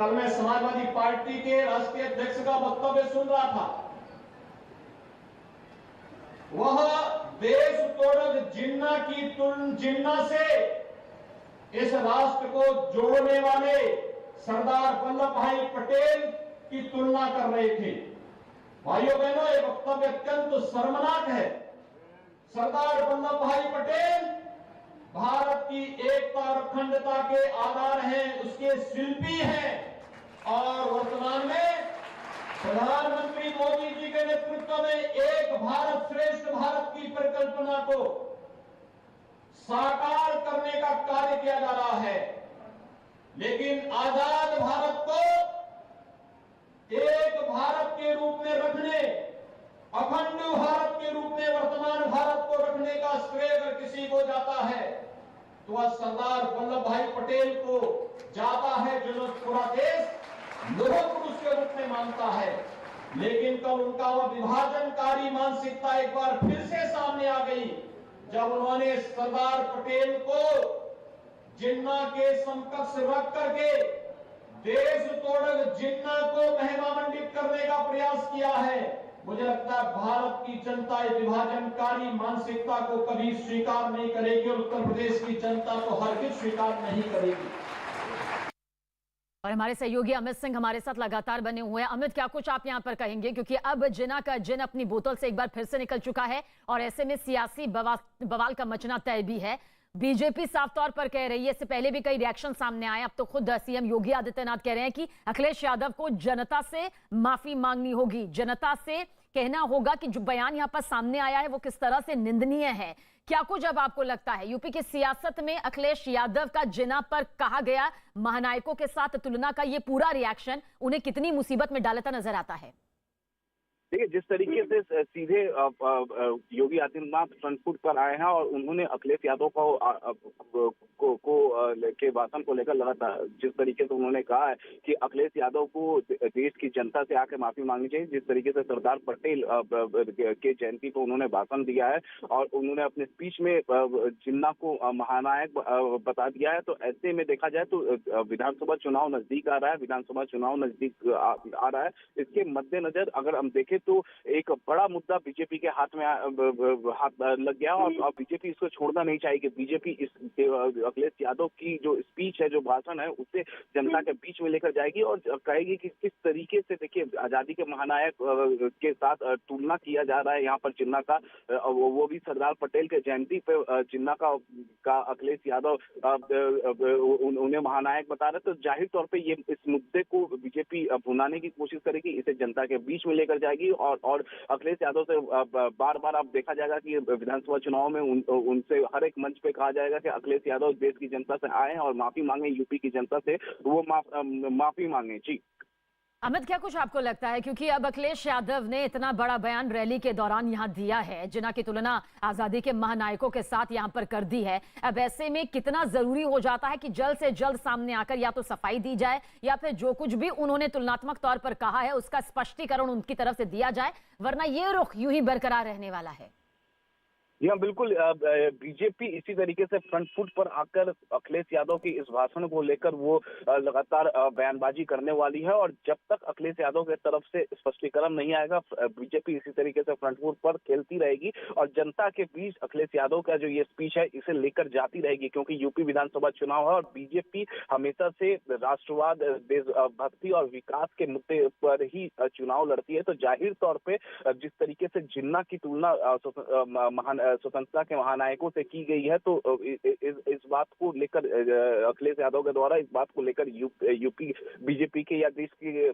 कल मैं समाजवादी पार्टी के राष्ट्रीय अध्यक्ष का वक्तव्य सुन रहा था। वह देश तोड़क जिन्ना से इस राष्ट्र को जोड़ने वाले सरदार वल्लभ भाई पटेल की तुलना कर रहे थे। भाइयों बहनों, ये वक्तव्य अत्यंत शर्मनाक है। सरदार वल्लभ भाई पटेल भारत की एकता और अखंडता के आधार हैं, उसके शिल्पी हैं और वर्तमान में प्रधानमंत्री मोदी जी के नेतृत्व में एक भारत श्रेष्ठ भारत की परिकल्पना को साकार करने का कार्य किया जा रहा है। लेकिन आजाद भारत को एक भारत के रूप में रखने, अखंड भारत के रूप में वर्तमान भारत को रखने का श्रेय अगर किसी को जाता है तो वह सरदार वल्लभ भाई पटेल को जाता है, जो पूरा देश लोह पुरुष के रूप में मानता है। लेकिन कल उनका वह विभाजनकारी मानसिकता एक बार फिर से सामने आ गई, जब उन्होंने सरदार पटेल को जिन्ना के समकक्ष रख करके देश तोड़क जिन्ना को महिमा मंडित करने का प्रयास किया है। मुझे लगता है भारत की जनता इस विभाजनकारी मानसिकता को कभी स्वीकार नहीं करेगी और उत्तर प्रदेश की जनता तो हरगिज स्वीकार नहीं करेगी। और हमारे सहयोगी अमित सिंह हमारे साथ लगातार बने हुए हैं। अमित, क्या कुछ आप यहां पर कहेंगे, क्योंकि अब जिन्ना का जिन अपनी बोतल से एक बार फिर से निकल चुका है और ऐसे में सियासी बवाल का मचना तय भी है। बीजेपी साफ तौर पर कह रही है, इससे पहले भी कई रिएक्शन सामने आए, अब तो खुद सीएम योगी आदित्यनाथ कह रहे हैं कि अखिलेश यादव को जनता से माफी मांगनी होगी, जनता से कहना होगा कि जो बयान यहां पर सामने आया है वो किस तरह से निंदनीय है। क्या कुछ अब आपको लगता है यूपी की सियासत में अखिलेश यादव का जिन्ना पर कहा गया महानायकों के साथ तुलना का ये पूरा रिएक्शन उन्हें कितनी मुसीबत में डालता नजर आता है? देखिए, जिस तरीके से सीधे योगी आदित्यनाथ फ्रंट फुट पर आए हैं और उन्होंने अखिलेश यादव के भाषण को लेकर लगातार जिस तरीके से उन्होंने कहा है कि अखिलेश यादव को देश की जनता से आके माफी मांगनी चाहिए, जिस तरीके से सरदार पटेल के जयंती को उन्होंने भाषण दिया है और उन्होंने अपने स्पीच में जिन्ना को महानायक बता दिया है, तो ऐसे में देखा जाए तो विधानसभा चुनाव नजदीक आ रहा है, विधानसभा चुनाव नजदीक आ रहा है। इसके मद्देनजर अगर हम देखें तो एक बड़ा मुद्दा बीजेपी के हाथ लग गया और बीजेपी इसको छोड़ना नहीं चाहेगी। बीजेपी इस अखिलेश यादव की जो स्पीच है, जो भाषण है, उसे जनता के बीच में लेकर जाएगी और कहेगी कि किस तरीके से, देखिए, आजादी के महानायक के साथ तुलना किया जा रहा है यहाँ पर जिन्ना का, वो भी सरदार पटेल के जयंती पे जिन्ना का अखिलेश यादव उन्हें महानायक बता रहे, तो जाहिर तौर पे ये इस मुद्दे को बीजेपी भुनाने की कोशिश करेगी, इसे जनता के बीच में लेकर जाएगी और अखिलेश यादव से बार बार अब देखा जाएगा कि विधानसभा चुनाव में उनसे हर एक मंच पे कहा जाएगा कि अखिलेश यादव देश की जनता से आए हैं और माफी मांगे, यूपी की जनता से वो माफी मांगे। जी अमित, क्या कुछ आपको लगता है, क्योंकि अब अखिलेश यादव ने इतना बड़ा बयान रैली के दौरान यहां दिया है, जिन्ना की तुलना आजादी के महानायकों के साथ यहां पर कर दी है, अब ऐसे में कितना जरूरी हो जाता है कि जल्द से जल्द सामने आकर या तो सफाई दी जाए या फिर जो कुछ भी उन्होंने तुलनात्मक तौर पर कहा है उसका स्पष्टीकरण उनकी तरफ से दिया जाए, वरना ये रुख यूं ही बरकरार रहने वाला है। यह बिल्कुल, बीजेपी इसी तरीके से फ्रंट फुट पर आकर अखिलेश यादव की इस भाषण को लेकर वो लगातार बयानबाजी करने वाली है और जब तक अखिलेश यादव की तरफ से स्पष्टीकरण नहीं आएगा, बीजेपी इसी तरीके से फ्रंट फुट पर खेलती रहेगी और जनता के बीच अखिलेश यादव का जो ये स्पीच है इसे लेकर जाती रहेगी, क्योंकि यूपी विधानसभा चुनाव है और बीजेपी हमेशा से राष्ट्रवाद, देशभक्ति और विकास के मुद्दे पर ही चुनाव लड़ती है। तो जाहिर तौर पर जिस तरीके से जिन्ना की तुलना स्वतंत्रता के महानायकों से की गई है, तो इस बात को लेकर अखिलेश यादव के द्वारा इस बात को लेकर यूपी बीजेपी के या देश के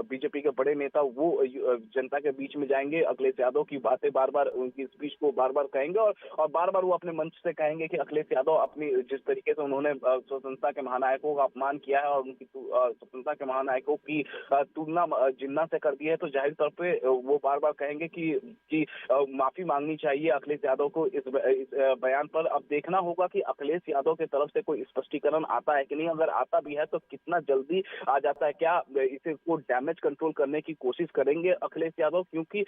बीजेपी के बड़े नेता वो जनता के बीच में जाएंगे, अखिलेश यादव की बातें बार बार, उनकी स्पीच को बार बार कहेंगे और बार बार वो अपने मंच से कहेंगे कि अखिलेश यादव अपनी जिस तरीके से उन्होंने स्वतंत्रता के महानायकों का अपमान किया है और उनकी स्वतंत्रता के महानायकों की तुलना जिन्ना से कर दी है, तो जाहिर तौर पर वो बार बार कहेंगे कि माफी मांगनी चाहिए अखिलेश यादव को इस बयान पर। अब देखना होगा कि अखिलेश यादव की तरफ से कोई स्पष्टीकरण आता है कि नहीं। अगर आता भी है तो कितना जल्दी आ जाता है, क्या इसे को डैमेज कंट्रोल करने की कोशिश करेंगे अखिलेश यादव, क्योंकि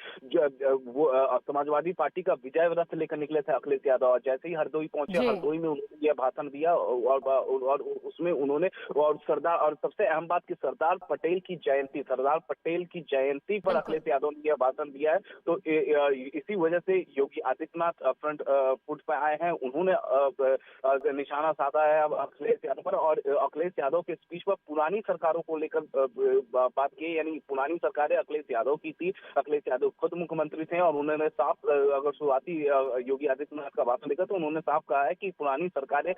वो समाजवादी पार्टी का विजय रथ लेकर निकले थे अखिलेश यादव, और जैसे ही हरदोई पहुंचे, हरदोई में उन्होंने यह भाषण दिया और उसमें उन्होंने सरदार, और सबसे अहम बात कि सरदार पटेल की जयंती पर अखिलेश यादव ने यह भाषण दिया है। तो इसी वजह से योगी आदित्यनाथ फ्रंट फुट पर आए हैं, उन्होंने निशाना साधा है अब अखिलेश यादव पर, और अखिलेश यादव के स्पीच पर पुरानी सरकारों को लेकर बात की, यानी पुरानी सरकारें अखिलेश यादव की थी, अखिलेश यादव खुद मुख्यमंत्री थे, और उन्होंने साफ, अगर शुरुआती योगी आदित्यनाथ का भाषण देखा तो उन्होंने साफ कहा है कि पुरानी सरकारें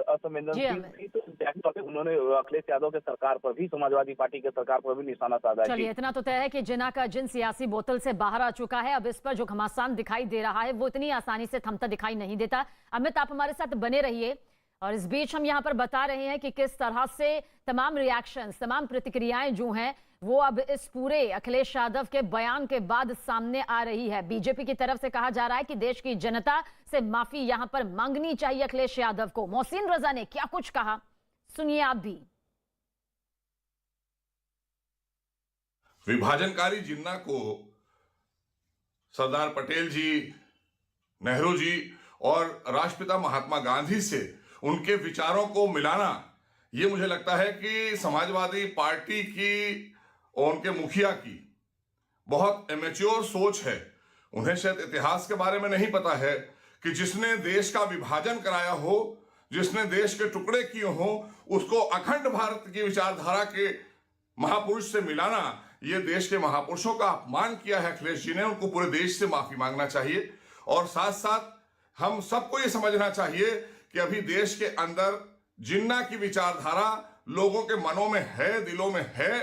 असंवेदनशील थी, तो उन्होंने अखिलेश यादव के सरकार पर भी, समाजवादी पार्टी के सरकार पर भी निशाना साधा है। चलिए, इतना तो तय है कि जिन्ना का जिन सियासी बोतल से बाहर आ चुका है, अब इस पर जो घमासान दिखाई दे रहा है वो इतनी आसानी से थमता दिखाई नहीं देता। अमित, आप हमारे साथ बने रहिए, और इस बीच हम यहाँ पर बता रहे हैं कि किस तरह से तमाम रिएक्शंस, तमाम प्रतिक्रियाएं जो हैं वो अब इस पूरे अखिलेश यादव के बयान के बाद सामने आ रही है। बीजेपी की तरफ से कहा जा रहा है कि देश की जनता से माफी यहाँ पर मांगनी चाहिए अखिलेश यादव को। मोहसिन रजा ने क्या कुछ कहा, सुनिए आप भी। विभाजनकारी जिन्ना को सरदार पटेल जी, नेहरू जी और राष्ट्रपिता महात्मा गांधी से उनके विचारों को मिलाना, ये मुझे लगता है कि समाजवादी पार्टी की और उनके मुखिया की बहुत इमेच्योर सोच है। उन्हें शायद इतिहास के बारे में नहीं पता है कि जिसने देश का विभाजन कराया हो, जिसने देश के टुकड़े किए हो, उसको अखंड भारत की विचारधारा के महापुरुष से मिलाना, ये देश के महापुरुषों का अपमान किया है अखिलेश जी ने। उनको पूरे देश से माफी मांगना चाहिए, और साथ साथ हम सबको ये समझना चाहिए कि अभी देश के अंदर जिन्ना की विचारधारा लोगों के मनों में है, दिलों में है,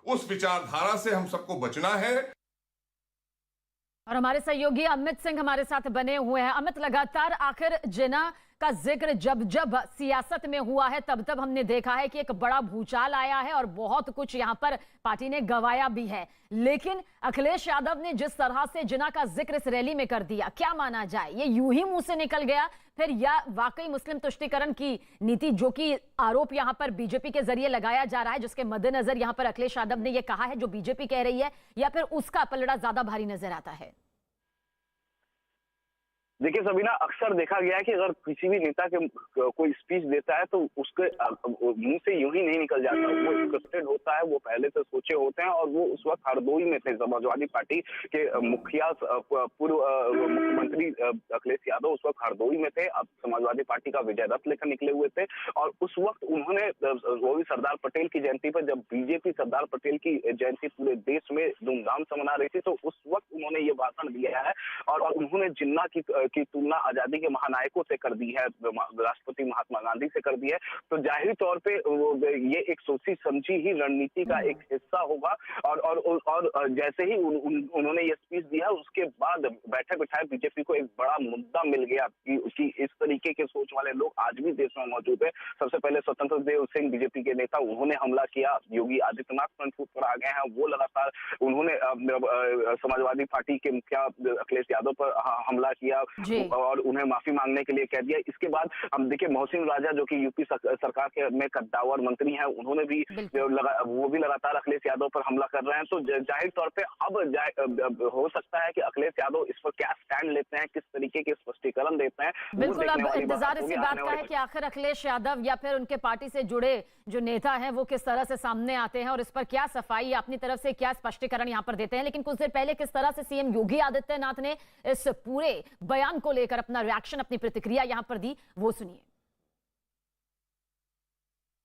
उस विचारधारा से हम सबको बचना है। और हमारे सहयोगी अमित सिंह हमारे साथ बने हुए हैं। अमित, लगातार आखिर जिन्ना का जिक्र जब जब सियासत में हुआ है तब तब हमने देखा है कि एक बड़ा भूचाल आया है और बहुत कुछ यहां पर पार्टी ने गंवाया भी है, लेकिन अखिलेश यादव ने जिस तरह से जिन्ना का जिक्र इस रैली में कर दिया, क्या माना जाए, ये यूं ही मुंह से निकल गया फिर, या वाकई मुस्लिम तुष्टीकरण की नीति जो कि आरोप यहां पर बीजेपी के जरिए लगाया जा रहा है, जिसके मद्देनजर यहां पर अखिलेश यादव ने यह कहा है जो बीजेपी कह रही है, या फिर उसका पलड़ा ज्यादा भारी नजर आता है? देखिए सबीना, अक्सर देखा गया है कि अगर किसी भी नेता के कोई स्पीच देता है तो उसके मुंह से यूं ही नहीं निकल जाता, वो स्क्रिप्टेड होता है, वो पहले से सोचे होते हैं। और वो उस वक्त हरदोई में थे, समाजवादी पार्टी के मुखिया पूर्व मुख्यमंत्री अखिलेश यादव उस वक्त हरदोई में थे, अब समाजवादी पार्टी का विजय रथ लेकर निकले हुए थे। और उस वक्त उन्होंने, वो भी सरदार पटेल की जयंती पर, जब बीजेपी सरदार पटेल की जयंती पूरे देश में धूमधाम से मना रही थी, तो उस वक्त उन्होंने ये भाषण दिया है, और उन्होंने जिन्ना की तुलना आजादी के महानायकों से कर दी है, राष्ट्रपति महात्मा गांधी से कर दी है। तो जाहिर तौर पे ये एक सोची समझी ही रणनीति का एक हिस्सा होगा। और जैसे ही उन्होंने ये स्पीच दिया, उसके बाद बैठे बिठाए बीजेपी को एक बड़ा मुद्दा मिल गया कि इस तरीके के सोच वाले लोग आज भी देश में मौजूद है। सबसे पहले स्वतंत्र देव सिंह बीजेपी के नेता, उन्होंने हमला किया, योगी आदित्यनाथ फ्रंट फुट पर आ गए हैं, वो लगातार उन्होंने समाजवादी पार्टी के मुखिया अखिलेश यादव पर हमला किया और उन्हें माफी मांगने के लिए कह दिया। इसके बाद हम देखिए मोहसिन राजा जो कि यूपी सरकार के में कद्दावर मंत्री हैं, उन्होंने भी वो भी लगातार अखिलेश यादव पर हमला कर रहे हैं। तो जाहिर तौर पे अब हो सकता है कि अखिलेश यादव इस पर क्या स्टैंड लेते हैं, किस तरीके के स्पष्टीकरण देते हैं। बिल्कुल, अब इंतजार इसी बात का है कि आखिर अखिलेश यादव या फिर उनके पार्टी से जुड़े जो नेता हैं वो किस तरह से सामने आते हैं और इस पर क्या सफाई, अपनी तरफ से क्या स्पष्टीकरण यहाँ पर देते हैं। लेकिन कुछ देर पहले किस तरह से सीएम योगी आदित्यनाथ ने इस पूरे बयान को लेकर अपना रिएक्शन, अपनी प्रतिक्रिया यहां पर दी, वो सुनिए।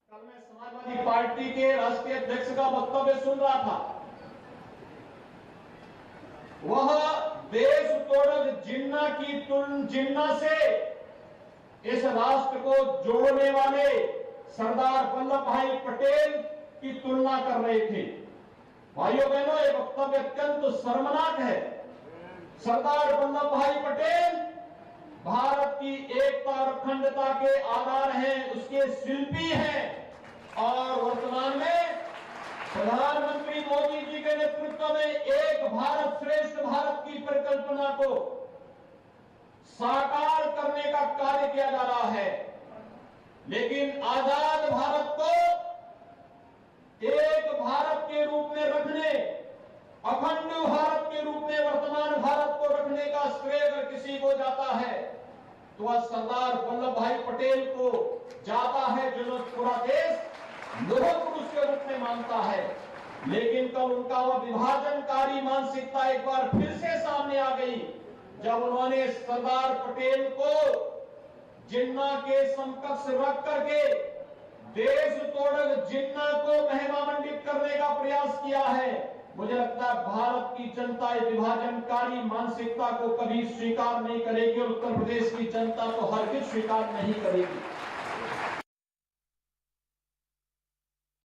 कल मैं समाजवादी पार्टी के राष्ट्रीय अध्यक्ष का वक्तव्य सुन रहा था, वह देश तोड़क जिन्ना से इस राष्ट्र को जोड़ने वाले सरदार वल्लभ भाई पटेल की तुलना कर रहे थे। भाइयों बहनों, ये वक्तव्य अत्यंत शर्मनाक है। सरदार वल्लभ भाई पटेल भारत की एकता और अखंडता के आधार हैं, उसके शिल्पी हैं, और वर्तमान में प्रधानमंत्री मोदी जी के नेतृत्व में एक भारत श्रेष्ठ भारत की परिकल्पना को साकार करने का कार्य किया जा रहा है। लेकिन आजाद भारत को एक भारत के रूप में रखने, अखंड भारत के रूप में वर्तमान भारत को रखने का श्रेय अगर किसी को जाता है तो वह सरदार वल्लभ भाई पटेल को जाता है, जो पूरा देश लौह पुरुष के रूप में मानता है। लेकिन कल उनका वह विभाजनकारी मानसिकता एक बार फिर से सामने आ गई, जब उन्होंने सरदार पटेल को जिन्ना के समकक्ष रख करके देश तोड़क जिन्ना को महिमामंडित करने का प्रयास किया है। मुझे लगता है भारत की जनता विभाजनकारी मानसिकता को कभी स्वीकार नहीं करेगी और उत्तर प्रदेश की जनता को हरगिज स्वीकार नहीं करेगी।